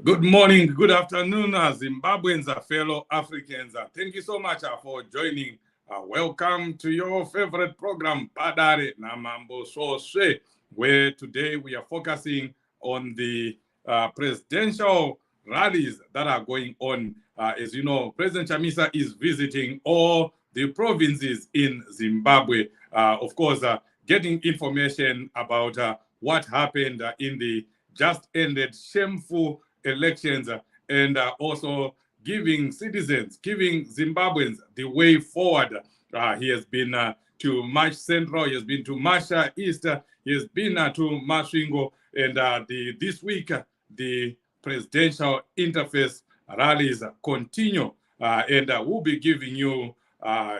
Good morning, good afternoon, Zimbabweans, fellow Africans. Thank you so much for joining. Welcome to your favorite program, Padare Namambo Soswe, where today we are focusing on the presidential rallies that are going on. As you know, President Chamisa is visiting all the provinces in Zimbabwe, of course, getting information about what happened in the just ended shameful elections, and also giving citizens, giving Zimbabweans the way forward. He has been to March Central, he has been to March East, he has been to Masvingo, and this week the presidential interface rallies continue, and we'll be giving you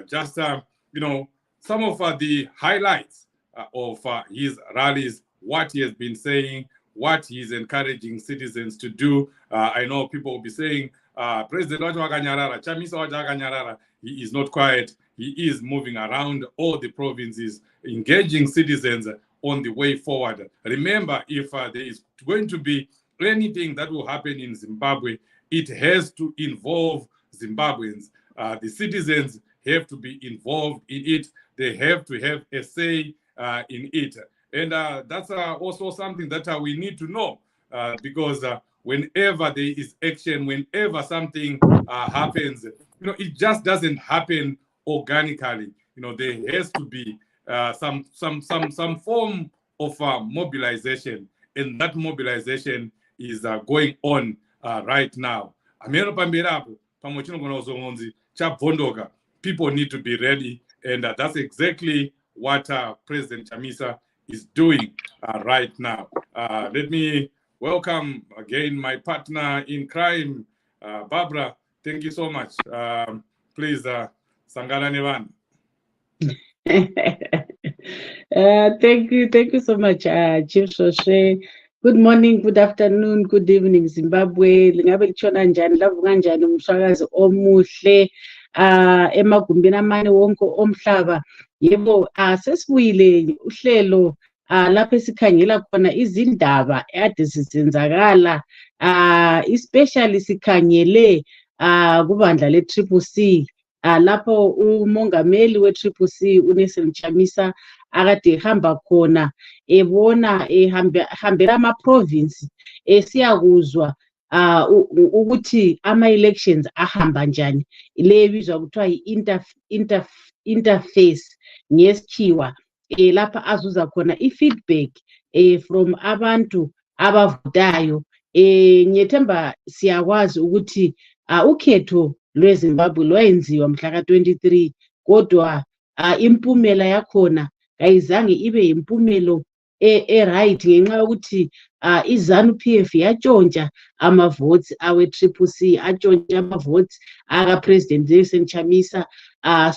just some of the highlights of his rallies, what he has been saying, what he's encouraging citizens to do. I know people will be saying, President Chamisa, he is not quiet. He is moving around all the provinces, engaging citizens on the way forward. Remember, if there is going to be anything that will happen in Zimbabwe, it has to involve Zimbabweans. The citizens have to be involved in it. They have to have a say in it. And that's also something that we need to know, because whenever there is action, whenever something happens, it just doesn't happen organically. There has to be some form of mobilization, and that mobilization is going on right now. People need to be ready, and that's exactly what President Chamisa is doing right now. Let me welcome again my partner in crime, Barbara. Thank you so much. Please, Sangala Nevan. Thank you so much, Chief Soshe. Good morning, good afternoon, good evening, Zimbabwe. Lingabe litshona njani, lavuka kanjani umswakazi omuhle emagumbini amane wonke omhlaba. Yebo, sesibuyile uhlelo lapho esikhangela khona izindaba ade zisenzakala especially sikhangele kubandla le-CCC lapho umongameli we-CCC uNelson Chamisa akade ehamba khona ebona ehambela ama-province esiyakuzwa ukuthi ama-elections ahamba njani, le ebizwa kuthiwa yi-interface ngesikhiwa, lapha azuza khona i-feedback from abantu abavotayo. Ngiyethemba siyakwazi ukuthi ukhetho lweZimbabwe lwayenziwa mhla ka-23 kodwa impumela yakhona kayizange ibe yimpumelo right ngenxa yokuthi iZANU-PF yatshontsha ama-votes awe-CCC, atshontsha ama-votes aka-President Nelson Chamisa.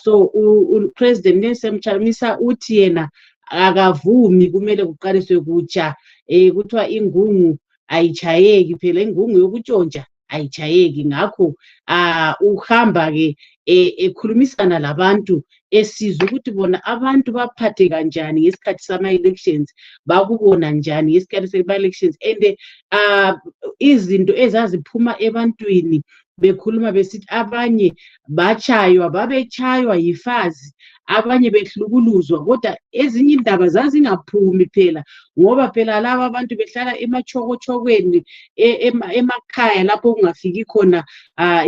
So uPresident Nelson Chamisa uthi yena akavumi, kumele kuqaliswe kutsha. Kuthiwa ingungu ayichayeki, phela ingungu yokutshontsha ayichayeki. Ngakho uhamba-ke ekhulumisana labantu esizwa ukuthi bona abantu baphathe kanjani ngesikhathi sama-elections, bakubona njani ngesikhathi sama-elections, and izinto ezaziphuma ebantwini bekhuluma besithi abanye batshaywa, babetshaywa yifazi, abanye behlukuluzwa, kodwa ezinye indaba zazingaphumi phela ngoba phela laba abantu behlala emachokotshokweni emakhaya lapho kungafiki khona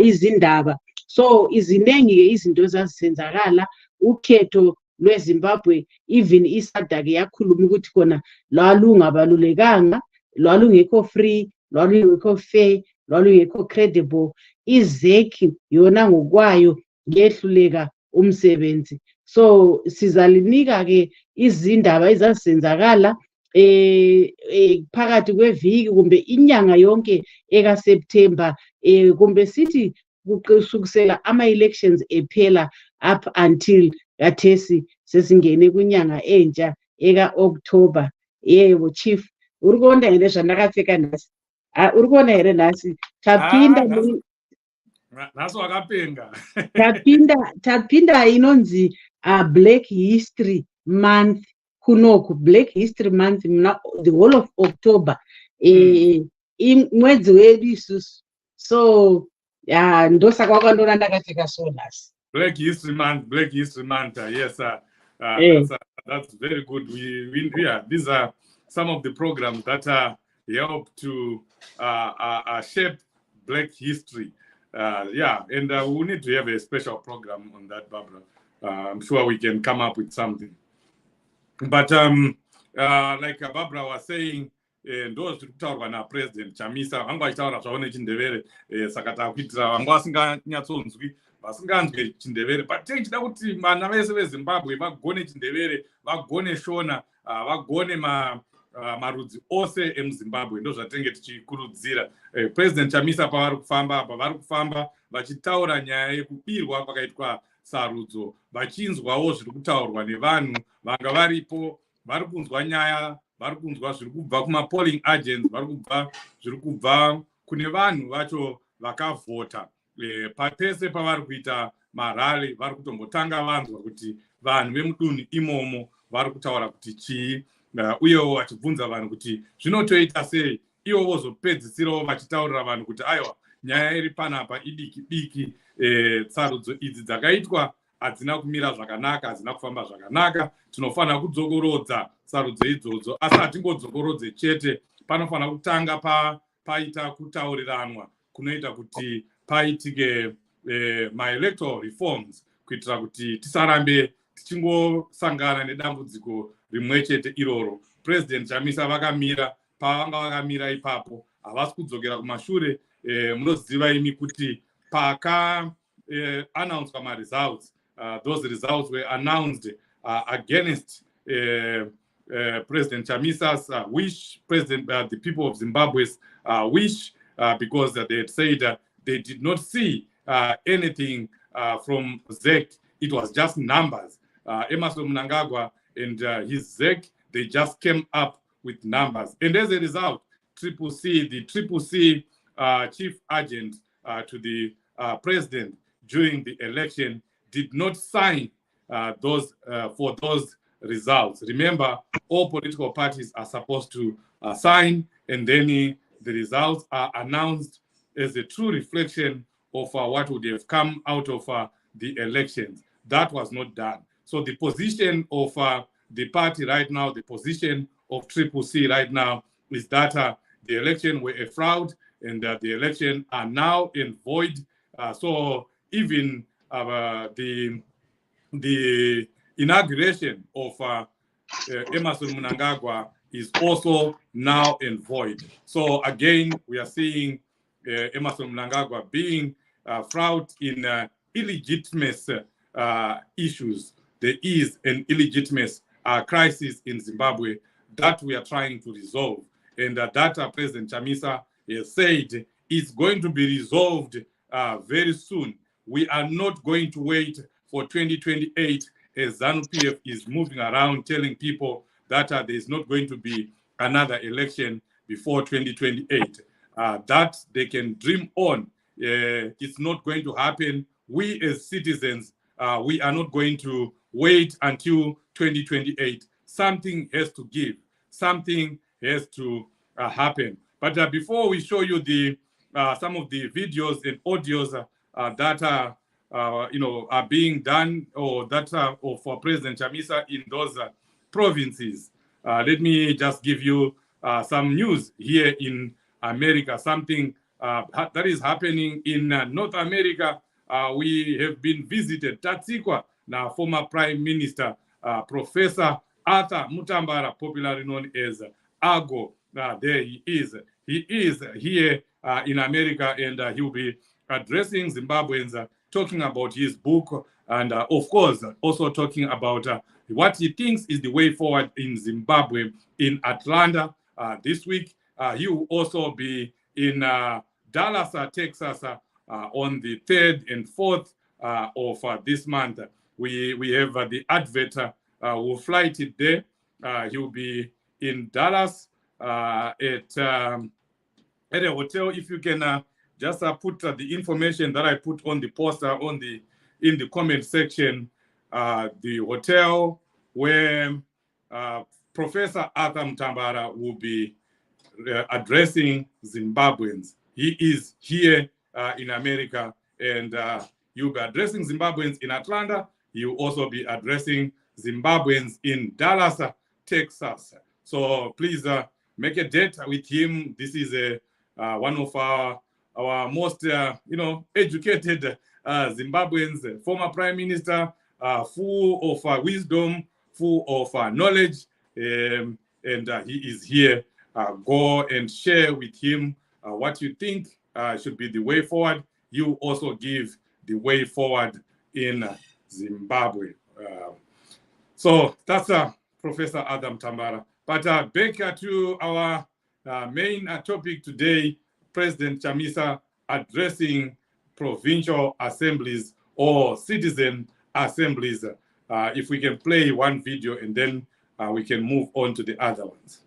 izindaba. So iziningi-ke izinto ezazisenzakala. Ukhetho lweZimbabwe, even iSADC yakhuluma ukuthi khona lwalungabalulekanga, lwalungekho free, lwalungekho fair, lwalungekho credible. IZEC yona ngokwayo ngehluleka umsebenzi. So sizalinika-ke izindaba ezazisenzakala phakathi kweviki kumbe inyanga yonke ekaSeptember, kumbe sithi kusukisela ama-elections ephela up until kathesi sesingene kwinyanga entsha eka-October. Yebo chief, uri kuona here zvandakapfeka nhasi? Uri kuona here nhasi? Tapinda naso akapenga. tapinda inonzi Black History Month kunoku, Black History Month the whole of October, mwedzi wedu isusu. So ndosaka wakandona ndakapfeka so nhasi. Black History Month, yes, that's very good. These are some of the programs that help to shape Black history. And we need to have a special program on that, Barbara. I'm sure we can come up with something. But like Barbara was saying, ndo zviri kutaurwa naPresident Chamisa, vanga vachitaura zvavo nechindevere, saka takuitira vanga vasinganyatsonzwi, vasinganzwe chindevere. But tichida kuti vana vese veZimbabwe vagone chindevere, vagone shona, vagone marudzi ose emuZimbabwe. Ndo zvatenge tichikurudzira. President Chamisa pavari kufamba vachitaura nyaya yekubirwa kwakaitwa sarudzo, vachinzwawo zviri kutaurwa nevanhu vanga varipo, vari kunzwa nyaya, vari kunzwa zviri kubva kuma-polling agents, vari kubva zviri kubva kune vanhu vacho vakavhota. Pese pavari kuita marali, vari kutombotanga vanzwa kuti vanhu vemudunhu imomo vari kutaura kuti chii, uyewo vachibvunza vanhu kuti zvinotoita sei, ivo vozopedzisirawo vachitaurira vanhu kuti aiwa, nyaya iri panapa idiki diki, sarudzo idzi dzakaitwa hadzina kumira zvakanaka, hadzina kufamba zvakanaka, tinofanira kudzokorodza sarudzo idzodzo. Asi hatingodzokorodze chete, panofanira kutanga paita kutauriranwa kunoita kuti paitike ma-electoral reforms, kuitira kuti tisarambe tichingosangana nedambudziko rimwe chete iroro. President Chamisa vakamira, pavanga vakamira ipapo, havasi kudzokera kumashure. Munoziva imi kuti announced ma-results, those results were announced against President Chamisa's wish, the people of Zimbabwe's wish, because they had said they did not see anything from ZEC. It was just numbers. Emerson Mnangagwa and his ZEC, they just came up with numbers. And as a result, the CCC chief agent to the president during the election did not sign for those results. Remember, all political parties are supposed to sign, and then the results are announced as a true reflection of what would have come out of the elections. That was not done. So the position of the party right now, the position of CCC right now is that the election were a fraud, and the election are now in void. So even the inauguration of Emmerson Mnangagwa is also now in void. So again, we are seeing Emmerson Mnangagwa being fraud in illegitimate issues. There is an illegitimate crisis in Zimbabwe that we are trying to resolve, and that President Chamisa has said is going to be resolved very soon. We are not going to wait for 2028 as ZANU-PF is moving around telling people that there is not going to be another election before 2028. That they can dream on. It's not going to happen. We as citizens, we are not going to wait until 2028. Something has to give. Something has to happen. But before we show you the some of the videos and audios that are being done, or that for President Chamisa in those provinces, let me just give you some news here in America. Something that is happening in North America. We have been visited. Tatsikwa, now former Prime Minister, Professor Arthur Mutambara, popularly known as Ago. There he is. He is here in America, and he will be addressing Zimbabweans, talking about his book, and of course, also talking about what he thinks is the way forward in Zimbabwe in Atlanta this week. He will also be in Dallas, Texas, on the 3rd and 4th of this month. We have the advert. We'll flight it there. He will be in Dallas at a hotel. If you can just put the information that I put on the poster in the comment section, the hotel where Professor Arthur Mutambara will be addressing Zimbabweans. He is here in America, and you'll be addressing Zimbabweans in Atlanta. You'll also be addressing Zimbabweans in Dallas, Texas. So please make a date with him. This is one of our most educated Zimbabweans, former Prime Minister, full of wisdom, full of knowledge, and he is here. Go and share with him what you think should be the way forward. You also give the way forward in Zimbabwe. So that's Professor Adam Tambara. But back to our main topic today, President Chamisa addressing provincial assemblies or citizen assemblies. If we can play one video, and then we can move on to the other ones.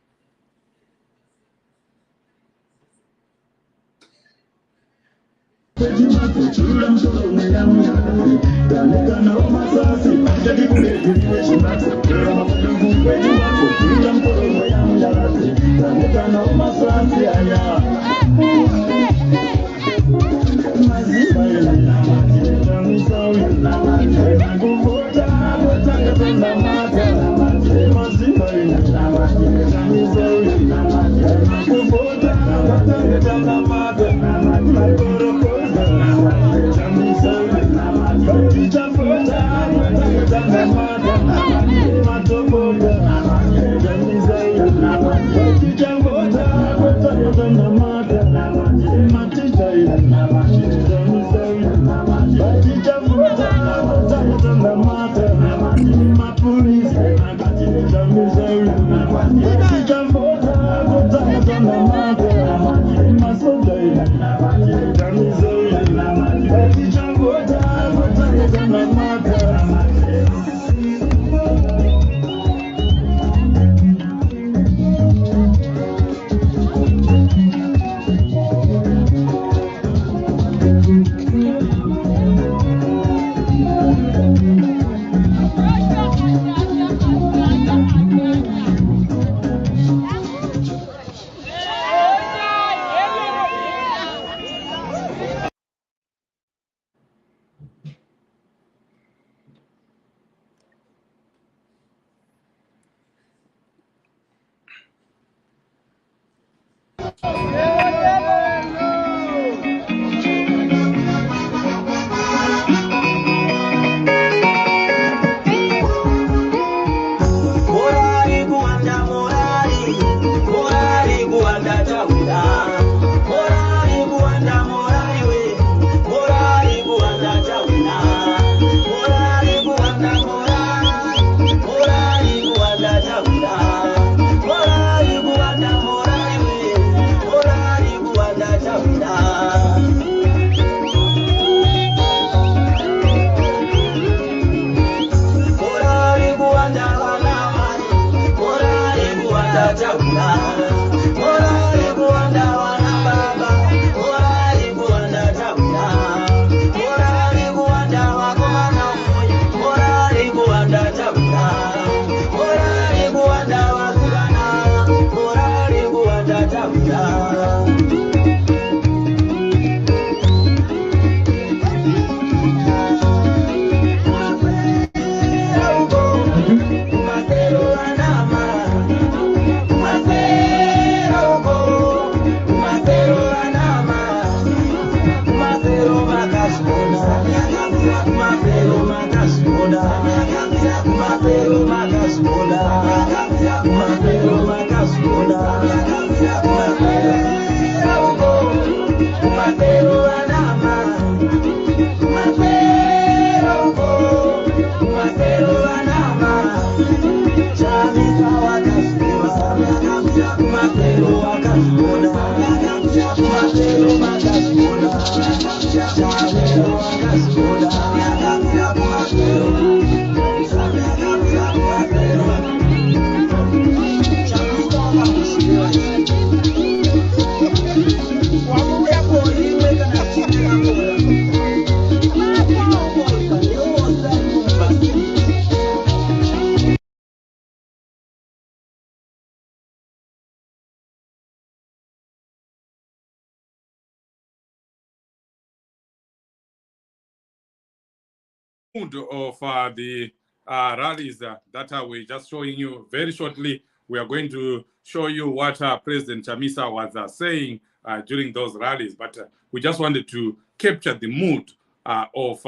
Mood of the rallies that we're just showing you very shortly. We are going to show you what President Chamisa was saying during those rallies, but we just wanted to capture the mood of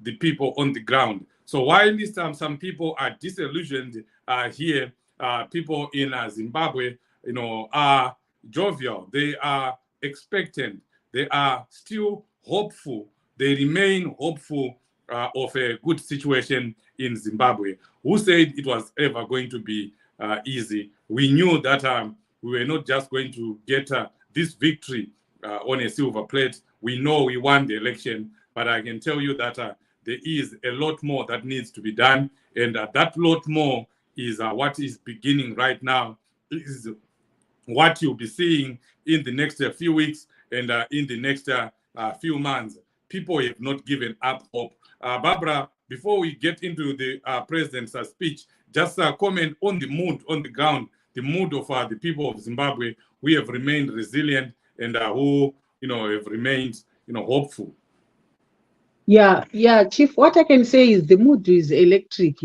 the people on the ground. So while some people are disillusioned here, people in Zimbabwe, are jovial. They are expectant. They are still hopeful. They remain hopeful of a good situation in Zimbabwe. Who said it was ever going to be easy? We knew that we were not just going to get this victory on a silver plate. We know we won the election, but I can tell you that there is a lot more that needs to be done, and that lot more is what is beginning right now. Is what you'll be seeing in the next few weeks and in the next few months. People have not given up hope. Barbara, before we get into the president's speech, just comment on the mood on the ground, the mood of the people of Zimbabwe who have remained resilient and who, have remained, hopeful. Yeah, Chief. What I can say is the mood is electric.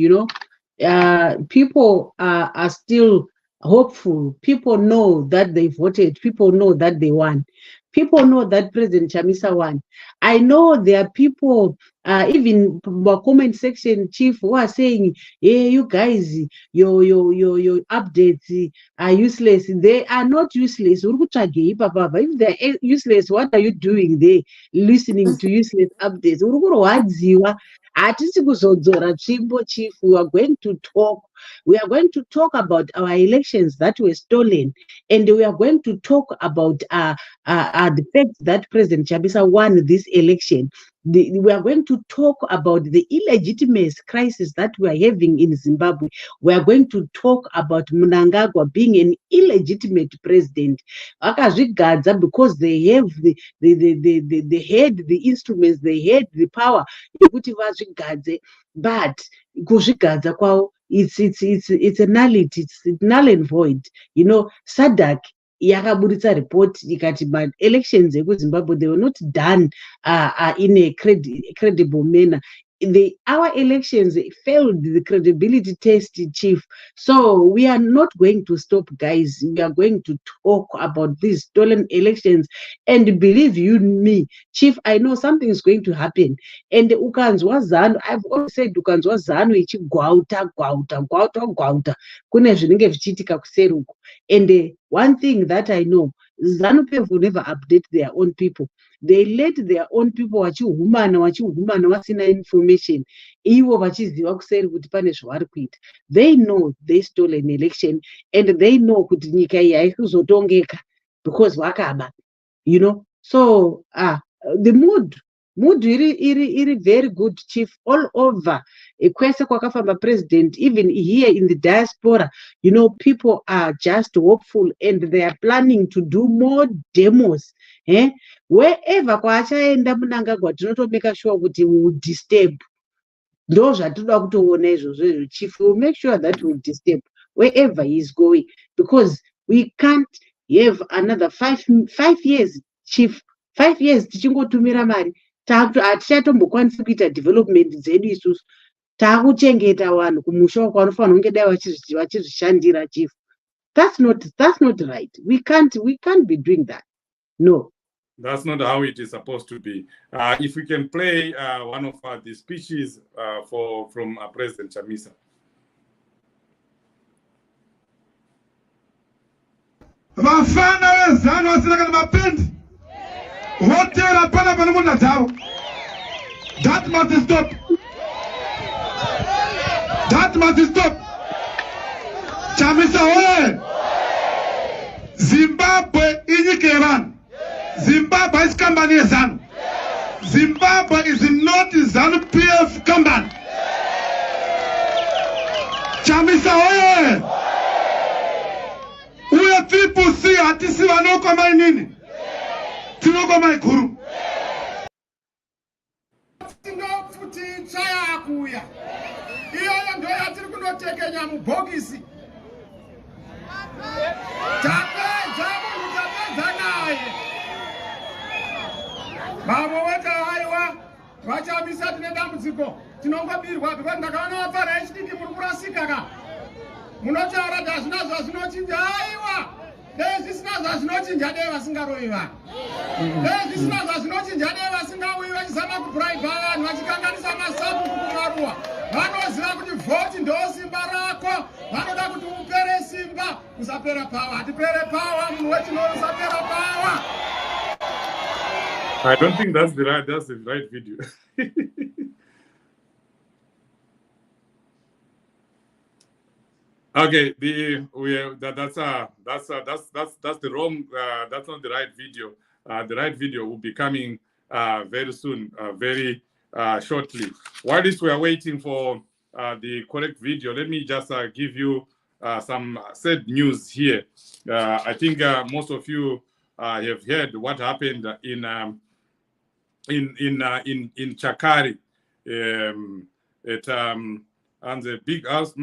People are still hopeful. People know that they voted. People know that they won. People know that President Chamisa won. I know there are people, even the comment section, Chief, who are saying, "Hey, you guys, your updates are useless." They are not useless. If they're useless, what are you doing there, listening to useless updates? Chief, we are going to talk. We are going to talk about our elections that were stolen, and we are going to talk about the fact that President Chamisa won this election. We are going to talk about the illegitimate crisis that we are having in Zimbabwe. We are going to talk about Mnangagwa being an illegitimate president. Because they have they had the instruments, they had the power. But kuzvigadza kwavo, it's a nullity, it's null and void. SADC yakaburitsa report ikati but elections ekuzimbabwe they were not done in a credible manner. our elections failed the credibility test, Chief. So we are not going to stop, guys. We are going to talk about these stolen elections. And believe you me, Chief, I know something is going to happen. And ukanzwa zanu, I've always said ukanzwa zanu ichigwauta kune zvinenge zvichiitika kuseri uko. And one thing that I know, ZANU-PF will never update their own people. They let their own people vachihumana vasina information. Ivo vachiziva kuseri kuti pane zvavari kuita. They know they stole an election and they know kuti nyika iyi haikuzotongeka because vakaba, you know. So the mood iri very good, Chief, all over. Kwese kwakafamba president, even here in the diaspora, you know, people are just hopeful and they are planning to do more demos. Wherever kwaachaenda Mnangagwa tinotomeka sure kuti we will disturb. Ndo zvatoda kutoona izvozvo, Chief. We will make sure that we will disturb wherever he is going, because we can't have another 5 years, Chief. 5 years tichingotumira mari hatichatombokwanisi kuita development dzedu isusu. Taakuchengeta vanhu kumusha uko vanofanira kunge dai vachizvishandira, Chief. That's not right. We can't be doing that. No. That's not how it is supposed to be. If we can play one of the speeches from President Chamisa. Vafana vezano vasina kana mapendi. Hotela pana panomunda dzavo. That must stop. That must stop. Chamisa oye. Zimbabwe inyika yevanhu. Zimbabwe is company ZANU. Zimbabwe is not ZANU-PF company. Chamisa oye. Uye people see atisi vanokoma inini. Tinokoma ikuru. Tinofuti chaya kuya. Iyo ndo yatiri kunotekenya mubhokisi. Babo weka haiwa vachamisa tine dambudziko tinongobirwa because ndakaona vapfara echidiki muri kurasika ka munotaura kuti hazvina zvazvinochinja. Haiwa dei zvisina zvazvinochinja dei vasingarovi vanhu, dei zvisina zvazvinochinja dei vasingauyi vachizama kubraiba vanhu vachikanganisa masabuku kumaruwa. Vanoziva kuti vhoti ndo simba rako, vanoda kuti upere simba usapera pawa. Hatipere pawa, munhu wechino usapera pawa. I don't think that's the right video. Okay, that's the wrong. That's not the right video. The right video will be coming very soon, very shortly. While we are waiting for the correct video, let me just give you some sad news here. I think most of you have heard what happened in Chakari, and the big house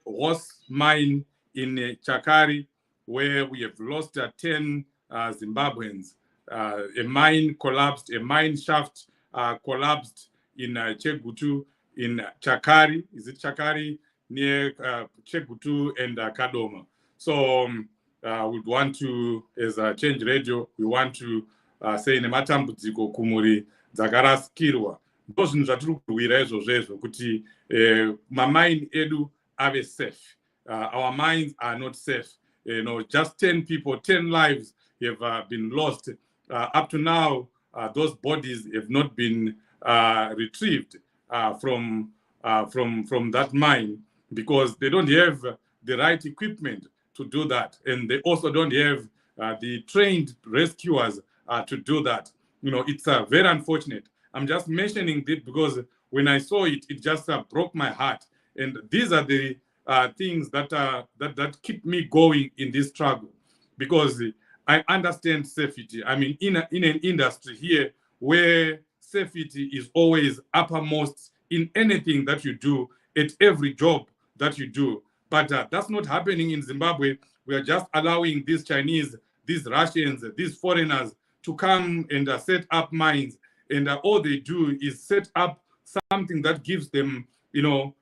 horse mine in Chakari, where we have lost 10 Zimbabweans. A mine collapsed, a mine shaft collapsed in Chegutu in Chakari. Is it Chakari? Near Chegutu and Kadoma. So we want to, as a Change Radio, we want to say nematambudziko kumuri dzakarasikirwa ndozvinhu zvatiri kurwira izvozvo kuti mamaini edu ave safe. Our mines are not safe. Just 10 people, 10 lives have been lost. Up to now, those bodies have not been retrieved from that mine because they don't have the right equipment to do that, and they also don't have the trained rescuers to do that. It's very unfortunate. I'm just mentioning this because when I saw it, it just broke my heart. And these are the things that keep me going in this struggle, because I understand safety. I mean, in an industry here where safety is always uppermost in anything that you do, at every job that you do. But that's not happening in Zimbabwe. We are just allowing these Chinese, these Russians, these foreigners to come and set up mines. And all they do is set up something that gives them, the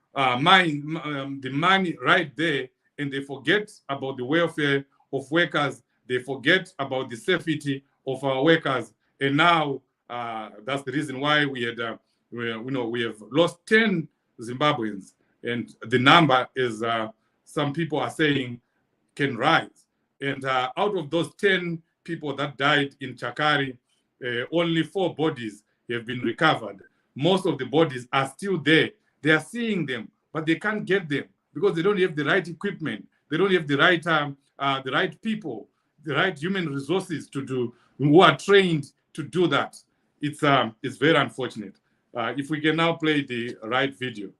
money right there, and they forget about the welfare of workers. They forget about the safety of our workers. And now that's the reason why we have lost 10 Zimbabweans, and the number is some people are saying can rise. And out of those 10 people that died in Chakari, only 4 bodies have been recovered. Most of the bodies are still there. They are seeing them, but they can't get them because they don't have the right equipment. They don't have the right people, the right human resources who are trained to do that. It's very unfortunate. If we can now play the right video.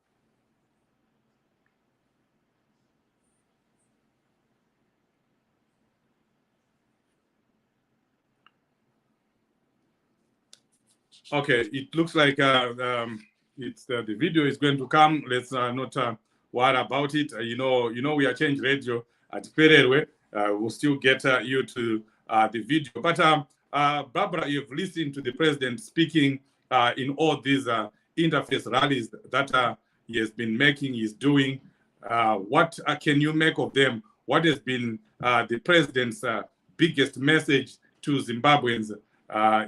Okay, it looks like it's the video is going to come. Let's not worry about it. We are Change Radio at Pererwe. We'll still get you to the video. But Barbara, you've listened to the president speaking in all these interface rallies that he has been making, he's doing. What can you make of them? What has been the president's biggest message to Zimbabweans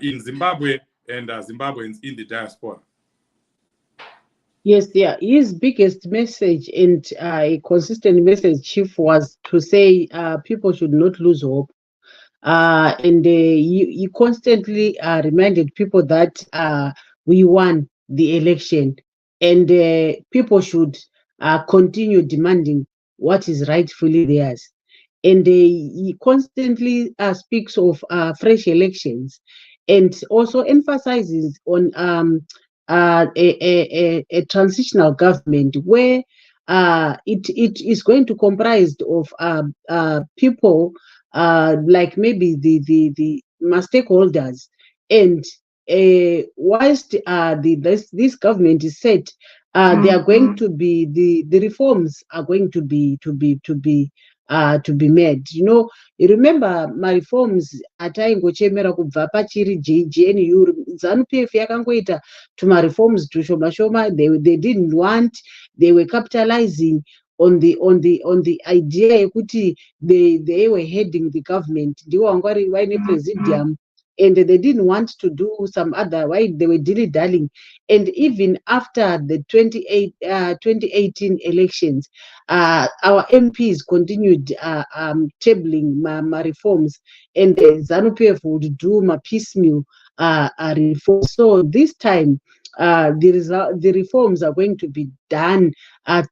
in Zimbabwe and Zimbabweans in the diaspora? Yes, yeah. His biggest message and a consistent message, Chief, was to say people should not lose hope. And he constantly reminded people that we won the election, and people should continue demanding what is rightfully theirs. And he constantly speaks of fresh elections, and also emphasizes on a transitional government where it is going to comprise of people like maybe the stakeholders, and whilst this government is set, they are going to be the reforms are going to be made. You remember my reforms ataingochemera kubva pachiri JNU. ZANU-PF yakangoita tuma reforms tushoma shoma. They didn't want. They were capitalizing on the idea yekuti they were heading the government. Ndiwo wangwari vaine presidium, and they didn't want to do some other, why they were dilly-dallying. And even after the 2018 elections, our MPs continued tabling my reforms, and the ZANU-PF would do my piecemeal reforms. So this time, the reforms are going to be done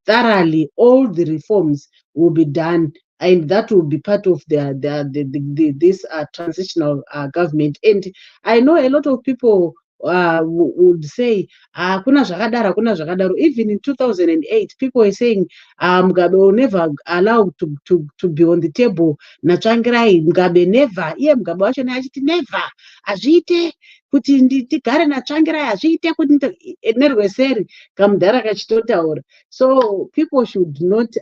thoroughly. All the reforms will be done, and that will be part of this transitional government. And I know a lot of people would say, kuna zvakadaro. Even in 2008, people were saying, Mugabe will never allow to be on the table. Nachangirai, Mugabe never. Iye Mugabe wacho achiti never. Azviite kuti tigare natsvangirai, azviite kuti nerweseri kamudhara kachitotaura. So people should not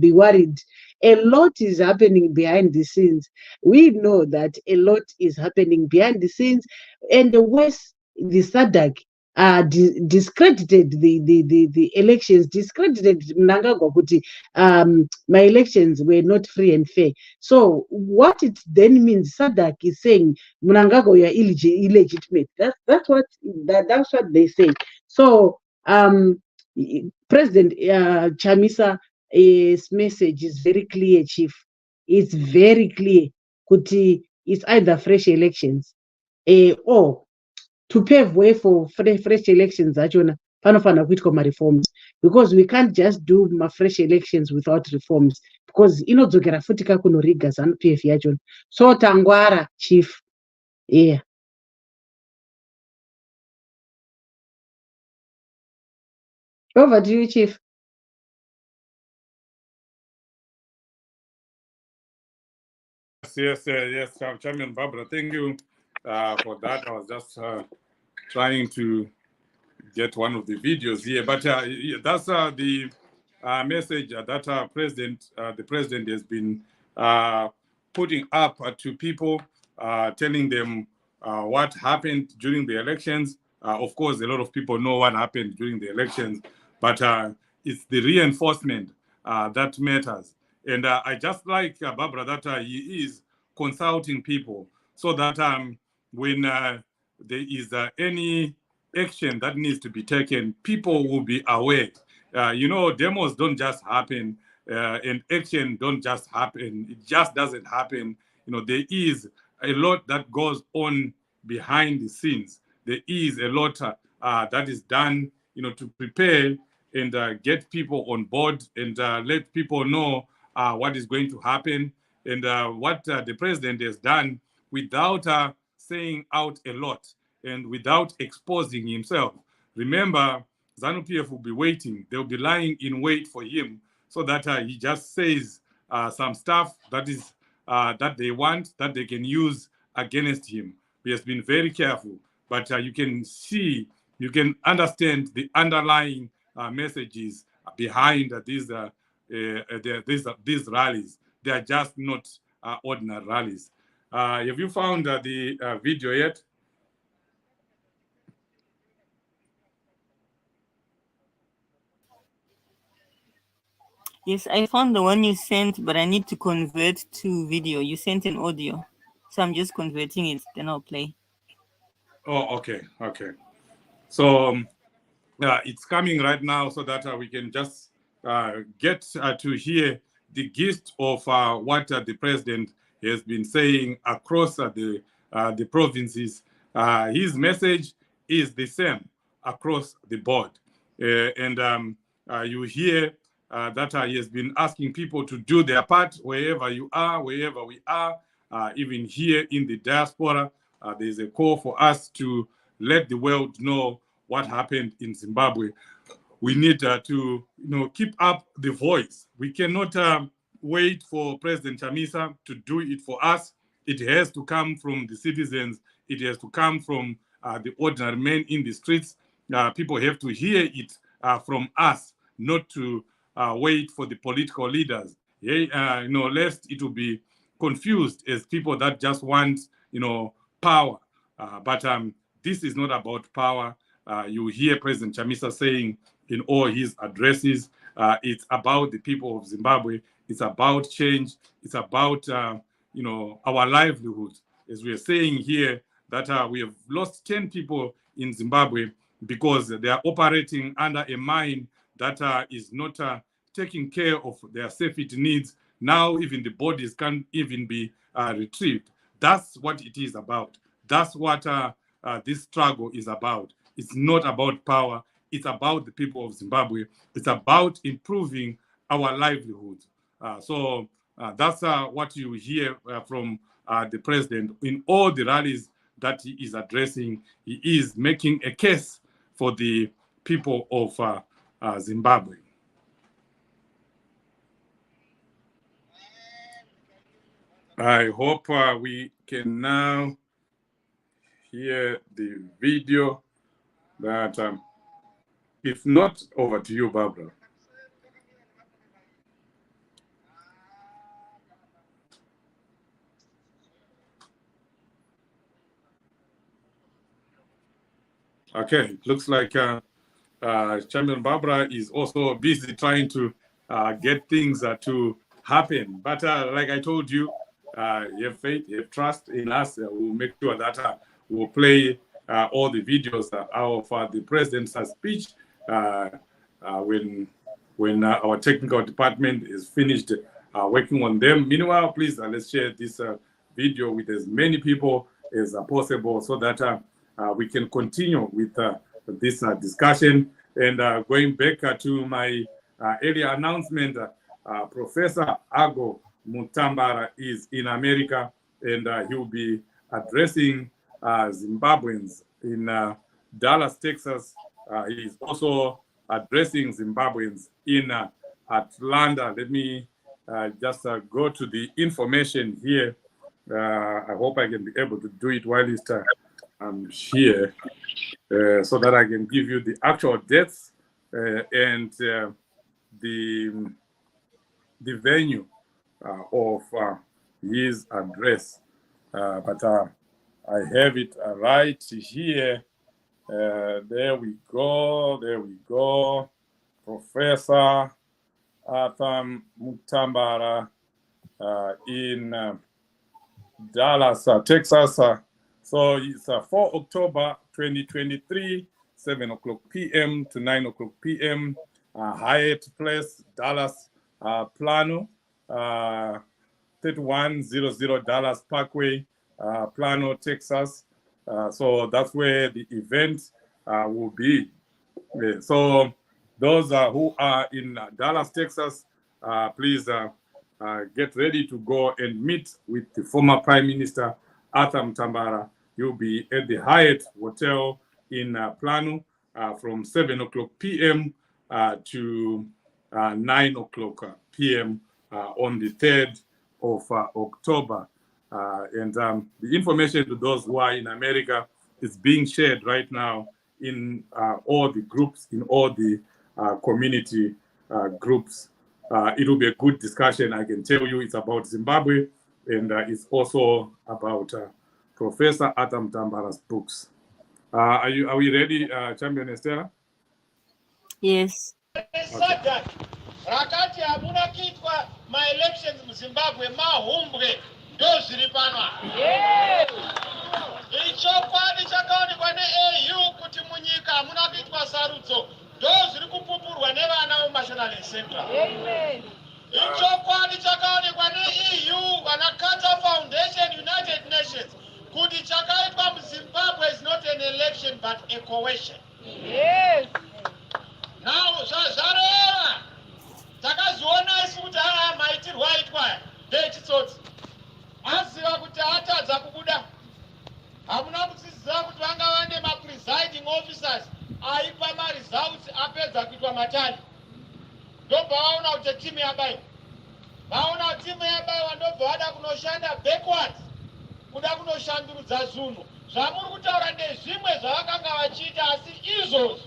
be worried. A lot is happening behind the scenes. We know that a lot is happening behind the scenes, and the West, the SADC, discredited the elections, discredited Mnangagwa kuti my elections were not free and fair. So what it then means, SADC is saying Mnangagwa, you are illegitimate. That's what they say. So President Chamisa'S message is very clear, Chief. It's very clear. Kuti it's either fresh elections or to pave way for fresh elections achona panofana kuitwa ma-reforms, because we can't just do fresh elections without reforms, because inodzokera futi kakunoriga ZANU-PF yachona. So tangwara, Chief. Yeah. Over to you, Chief. Yes, Chairman Barbara, thank you for that. I was just trying to get one of the videos here, but that's the message that the president has been putting up to people, telling them what happened during the elections, Of course, a lot of people know what happened during the elections, but it's the reinforcement that matters. And I just like Barbara that he is consulting people so that when there is any action that needs to be taken, people will be aware. Demos don't just happen, and action don't just happen. It just doesn't happen. There is a lot that goes on behind the scenes. There is a lot that is done, to prepare and get people on board and let people know what is going to happen and what the president has done without saying out a lot and without exposing himself. Remember, ZANU-PF will be waiting. They'll be lying in wait for him so that he just says some stuff that is that they want, that they can use against him. He has been very careful, but you can see, you can understand the underlying messages behind these rallies. They are just not ordinary rallies. Have you found the video yet? Yes, I found the one you sent, but I need to convert to video. You sent an audio, so I'm just converting it, then I'll play. Oh, okay. So it's coming right now so that we can just get to hear the gist of what the president has been saying across the provinces. His message is the same across the board. And you hear that he has been asking people to do their part wherever you are, wherever we are, even here in the diaspora. There's a call for us to let the world know what happened in Zimbabwe. We need to keep up the voice. We cannot wait for President Chamisa to do it for us. It has to come from the citizens. It has to come from the ordinary men in the streets. People have to hear it from us, not to wait for the political leaders. Lest it will be confused as people that just want, power. But this is not about power. You hear President Chamisa saying in all his addresses, it's about the people of Zimbabwe. It's about change. It's about, our livelihoods. As we are saying here, that we have lost 10 people in Zimbabwe because they are operating under a mine that is not taking care of their safety needs. Now even the bodies can't even be retrieved. That's what it is about. That's what this struggle is about. It's not about power. It's about the people of Zimbabwe. It's about improving our livelihoods. So that's what you hear from the president in all the rallies that he is addressing. He is making a case for the people of Zimbabwe. I hope we can now hear the video. That if not, over to you, Barbara. Okay, looks like Champion Barbara is also busy trying to get things to happen. But like I told you, you have faith, you have trust in us. We'll make sure that we'll play all the videos of the president's speech when our technical department is finished working on them. Meanwhile, please let's share this video with as many people as possible so that we can continue with this discussion. And going back to my earlier announcement, Professor Ago Mutambara is in America, and he will be addressing Zimbabweans in Dallas, Texas. He is also addressing Zimbabweans in Atlanta. Let me just go to the information here. I hope I can be able to do it while I'm here so that I can give you the actual dates and the venue of his address. But I have it right here There we go. Professor Atam Mutambara in Dallas, Texas. So it's 4 October 2023, 7 o'clock p.m. to 9 o'clock p.m. Hyatt Place, Dallas, Plano, 3100 Dallas Parkway, Plano, Texas. So that's where the event will be. So those who are in Dallas, Texas, please get ready to go and meet with the former Prime Minister, Atam Tambara. You'll be at the Hyatt Hotel in Plano from 7 o'clock p.m. To 9 o'clock p.m. On the 3rd of October. And the information to those who are in America is being shared right now in all the groups, in all the community groups. It will be a good discussion. I can tell you it's about Zimbabwe, and it's also about Professor Atam Tambara's books. Are we ready, Champion Estella? Yes. Rakati hamuna kuitwa ma-elections muZimbabwe mahumbwe ndozviri pano. Ichokwadi chakaonekwa ne-AU kuti munyika hamuna kuitwa sarudzo ndozviri kupupurwa nevana veMashonaland Central. Ichokwadi chakaonekwa ne-EU, vana Carter Foundation, United Nations, kuti chakaitwa muZimbabwe is not an election but a coercion. Now zvazvareva takaziona isu kuti maitirwo aitwa ndechitsotsi. Aziva kuti atadza kubuda. Hamuna kudzidzira kuti vanga vane ma-presiding officers aipa ma-results apedza kuitwa matani. Ndobva vaona kuti timu yabayiwa. Vaona kuti timu yabayiwa ndobva vada kunoshanda backwards. Kuda kunoshandurudza zvinhu. Zvamuri kutaura ndezvimwe zvavakanga vachiita asi izvozvo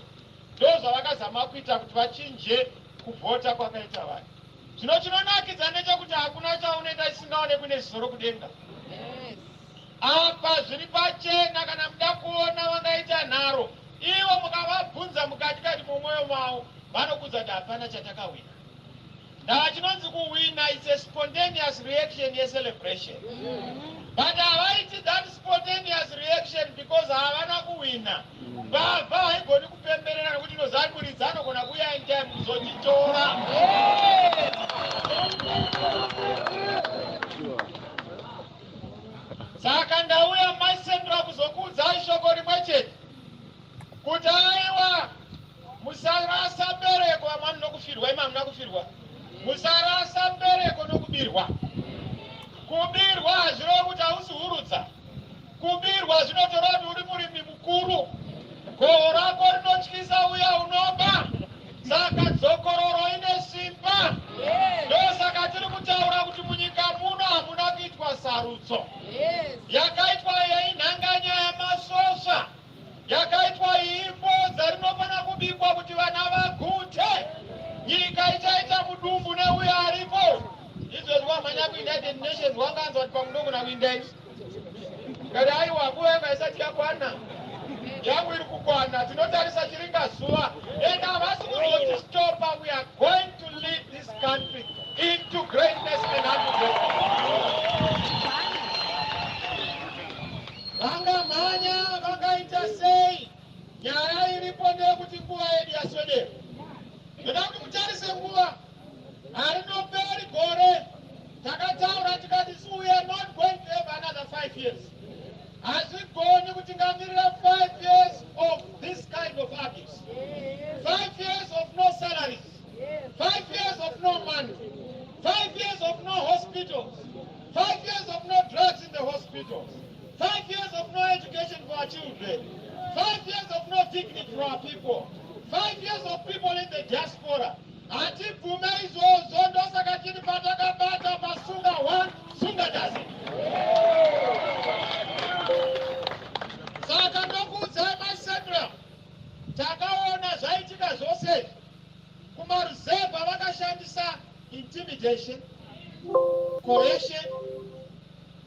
ndozvavakazama kuita kuti vachinje kuvhota kwakaita vanhu. Zvino chinonakidza ndechekuti hakuna chaunoita chisingaonekwi nezvisoro kudenga. Apa zviri pachena kana muda kuona vangaita nharo. Ivo mukavabvunza mukati mumwoyo mavo vanokudza kuti hapana chatakawina. Ndava chinonzi kuwina is a spontaneous reaction yecelebration. But havaiti that spontaneous reaction because havana kuwina. Baba haigoni kupemberera nekuti nozanburidza anogona kuuya anytime kuzotitora. Saka ndauya muCentral kuzokuudzai shoko rimwe chete kuti aiwa musarasa mbereko vamwe munokufirwa ima hamuna kufirwa. Musarasa mbereko nokubirwa. Kubirwa hazvireva kuti hausi hurudza. Kubirwa zvinotora kuti uri murimi mukuru. Goho rako rinotyisa uya unoba. Saka dzokororo ine simba. Ndosaka tiri kutaura kuti munyika muno hamuna kuitwa sarudzo. Yakaitwa yeinhanganya yamasvosva. Yakaitwa imbo dzarinofana kubikwa kuti vana vagute. Nyika ichaita mudumbu neuya aripo. Izvo zvamhanya kuUnited Nations wanganzwa kuti pamudongona kuinda izvi. Kari aiwa nguva yanga isati yakwana. Yangu iri kukwana. Tinotarisa chiringa zuva. And havasi kuzotistopa. We are going to lead this country into greatness and unto greatness. Vanga mhanya vakaita sei. Nyaya iripo ndeyekuti nguva yedu yaswedera. Ndoda kuti mutarise nguva. Harinoperi gore. Takataura tikati we are not going to have another 5 years. Hazvigoni kuti ngamirira 5 years of this kind of abuse. 5 years of no salaries. 5 years of no money. 5 years of no hospitals. 5 years of no drugs in the hospitals. 5 years of no education for our children. 5 years of no dignity for our people. 5 years of people in the diaspora. Hatibvume izvozvo ndosaka tiri patakabata pasunga 1 sunga dozen. Saka ndokuudzai muCentral takaona zvaitika zvose. KumaReserve vakashandisa intimidation, coercion,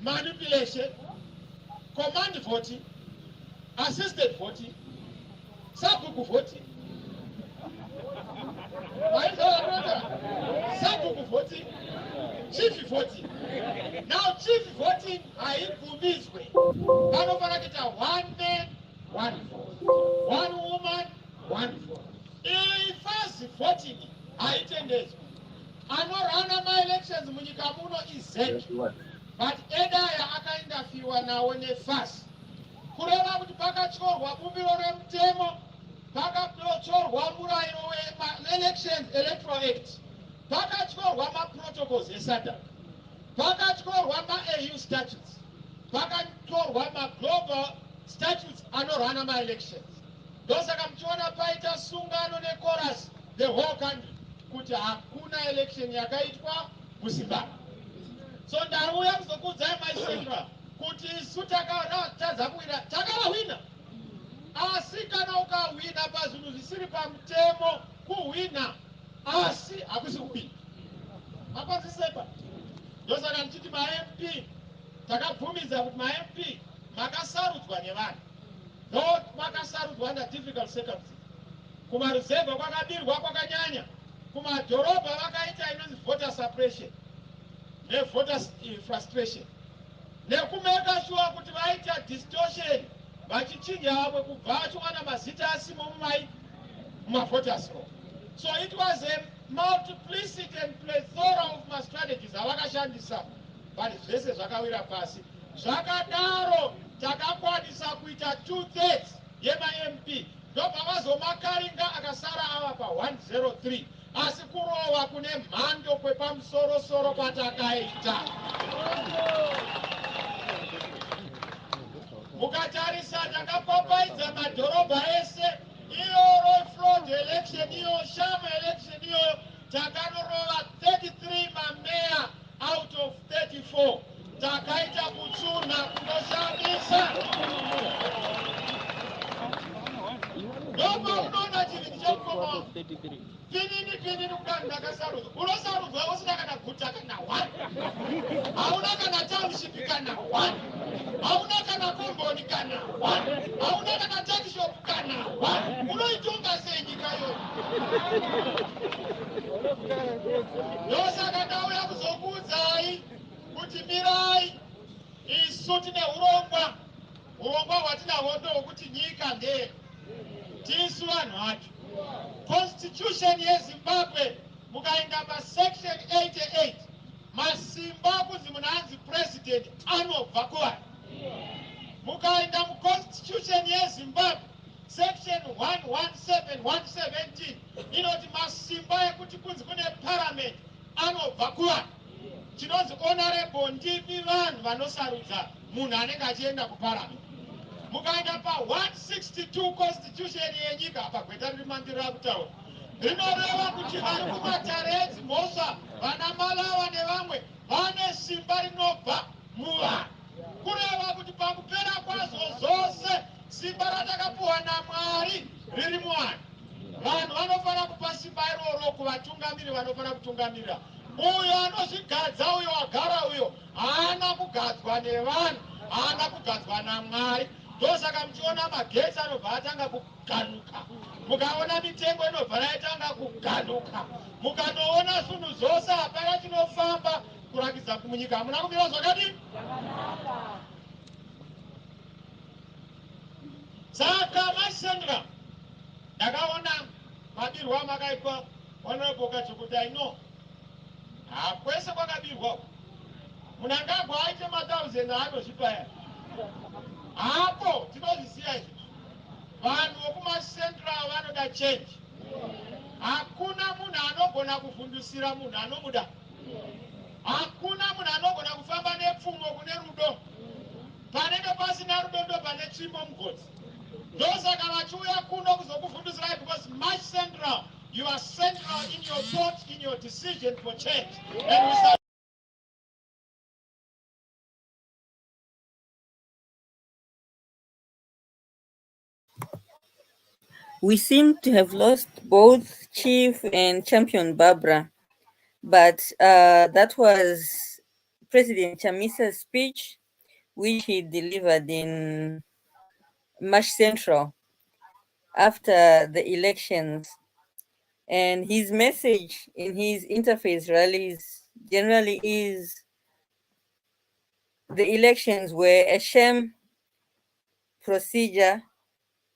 manipulation, command voting, assisted voting, Sabhuku voting. Sabhuku voting. Chief voting. Now chief voting haibvumiswe. Panofanira kuita 1 man, 1 vote. 1 woman, 1 vote. Iyi first voting haitendedzwi. Anorana ma-elections munyika muno izeki. But edaya akaindafiwa nawo nefasi. Kureva kuti pakatyorwa bumbiro remutemo, pakatyorwa murayiro we-elections electoral act, pakatyorwa ma-protocols esadc, pakatyorwa ma-AU statutes, pakatyorwa ma-global statutes anorana ma-elections. Ndosaka muchiona paita sungano nechorus the whole country kuti hakuna election yakaitwa muZimbabwe. So ndauya kuzokuudzai maisendra kuti isu takatadza kuwina takavahwina, asi kana ukahwina pazvinhu zvisiri pamutemo kuhwina, asi hakusi kuwina. Makwaziseba ndosaka ndichiti ma-MP takabvumidza kuti ma-MP makasarudzwa nevanhu, though makasarudzwa under difficult circumstances. Kumaruzevha kwakabirwa kwakanyanya, kumadhorobha vakaita inonzi voter suppression nevoter frustration, nekumeka sure kuti vaita distortion vachichinja vamwe kubva vachiwana mazita asimo mumavoters roll. So it was a multiplicity and plethora of my strategies avakashandisa, but zvese zvakawira pasi. Zvakadaro takakwanisa kuita 2/3 yema-MP, ndobva vazomakaringa akasara ava pa103, asi kurova kune mhando kwepamusoro-soro kwatakaita. Mukatarisa takapapaidza madhorobha ese, iyo road fraud election, iyo sham election, iyo takanorova 33 mameya out of 34. Takaita kutsuna kunoshamisa. Ndomba unoona chiviti chekukoma pinini kudani ndakasarudzwa. Unosarudzwa usina kana guta kana 1, hauna kana township kana 1, hauna kana komboni kana 1, hauna kana takishop kana 1. Unoitonga sei nyika yo? Ndosaka ndauya kuzokuudzai kuti mirai, isu tine urongwa hwatinahwo ndohwokuti nyika ndeyedu, tisu vanhu vacho. Constitution yeZimbabwe mukaenda pasection 88, masimba kunzi munhu anzi president anobva kuvanhu. Mukaenda muconstitution yeZimbabwe section 117 117 inoti masimba ekuti kunzi kune parliament anobva kuvanhu. Chinonzi honorable ndivi vanhu vanosarudza munhu anenge achienda kuparliament. Mukaenda pa162 constitution yenyika, apa gweta riri mandirira kutaura, rinoreva kuti vari kumatare edzimhosva, vana Malawa nevamwe vane simba rinobva muvanhu. Kureva kuti pakupera kwazo zvose simba ratakapuwa naMwari riri muvanhu. Vanhu vanofanira kupa simba iroro kuvatungamiri vanofanira kutungamirira. Uyo anozvigadza, uyo wagara uyo, haana kugadzwa nevanhu, haana kugadzwa naMwari. Ndosaka muchiona magetsi anobva atanga kuganuka, mukaona mitengo inobva yaitanga kuganuka, mukanoona zvinhu zvose hapana chinofamba, kurakidza kuti munyika hamuna kumira zvakadini. Saka masendra ndakaona mabirwa makaitwa honorable Kachukuti, no, hakwese kwakabirwa munhu angagwa aite ma1000 aanozvipaya. Hapo tinozviziva izvi. Vanhu vokumasentral vanoda change. Hakuna munhu anogona kuvhundusira munhu anomuda. Hakuna munhu anogona kufamba nepfumo kune rudo. Panenge pasina rudo ndo pane tsvimbo mugodzi. Ndosaka vachiuya kuno kuzokuvhundusirai, because much central, you are central in your thoughts, in your decision for change. And we start. We seem to have lost both Chief and Champion Barbara, but that was President Chamisa'S speech, which he delivered in March Central. after the elections. And his message in his interfaith rallies generally is the elections were a sham procedure,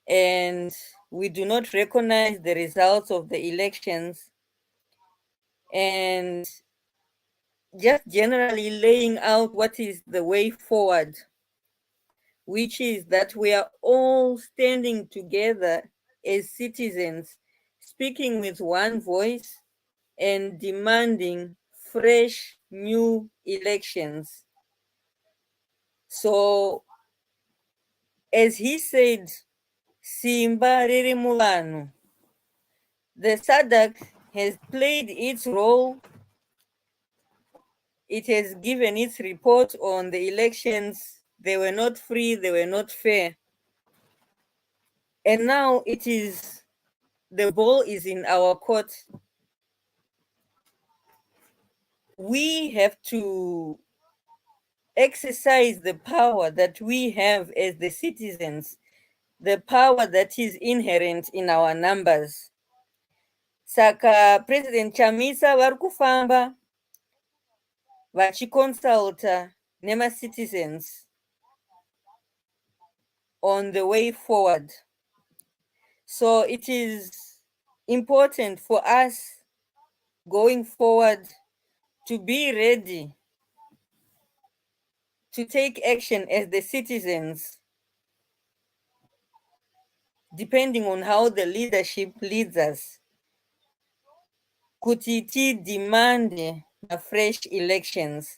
and we do not recognize the results of the elections, and just generally laying out what is the way forward, which is that we are all standing together as citizens, speaking with one voice and demanding fresh new elections. So, as he said, Simba riri mulanu. The SADC has played its role. It has given its report on the elections. They were not free, they were not fair. And now the ball is in our court. We have to exercise the power that we have as the citizens, the power that is inherent in our numbers. Saka President Chamisa vari kufamba vachiconsulta nema-citizens on the way forward. So it is important for us going forward to be ready to take action as the citizens, depending on how the leadership leads us. Kuti ti demand fresh elections.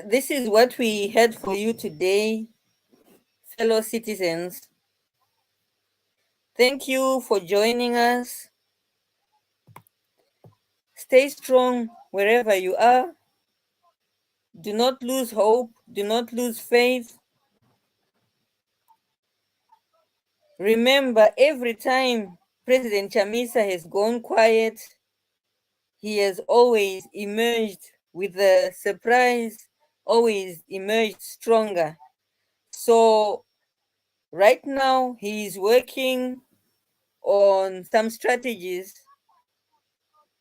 This is what we had for you today, fellow citizens. Thank you for joining us. Stay strong wherever you are. Do not lose hope. Do not lose faith. Remember, every time President Chamisa has gone quiet, he has always emerged with a surprise, always emerged stronger. So right now, he is working on some strategies.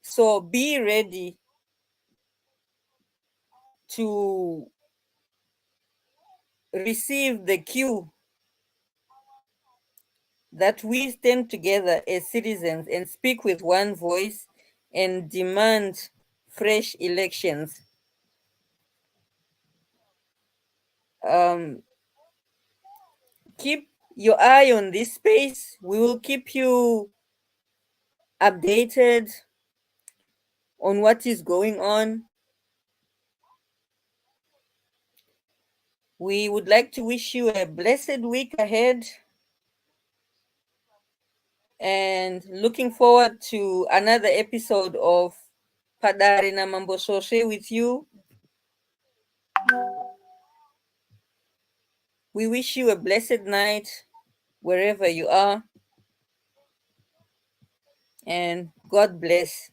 So be ready to receive the cue that we stand together as citizens and speak with one voice and demand fresh elections. Keep your eye on this space. We will keep you updated on what is going on. We would like to wish you a blessed week ahead, and looking forward to another episode of Padari na Mambo Shoshe with you. We wish you a blessed night wherever you are, and God bless.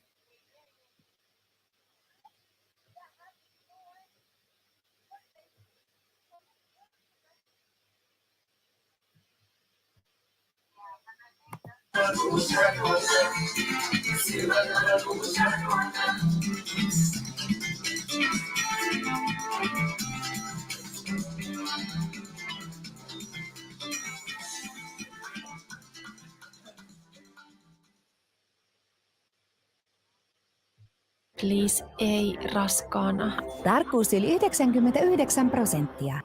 Please ei raskaana. Tarkkuus yli 99%.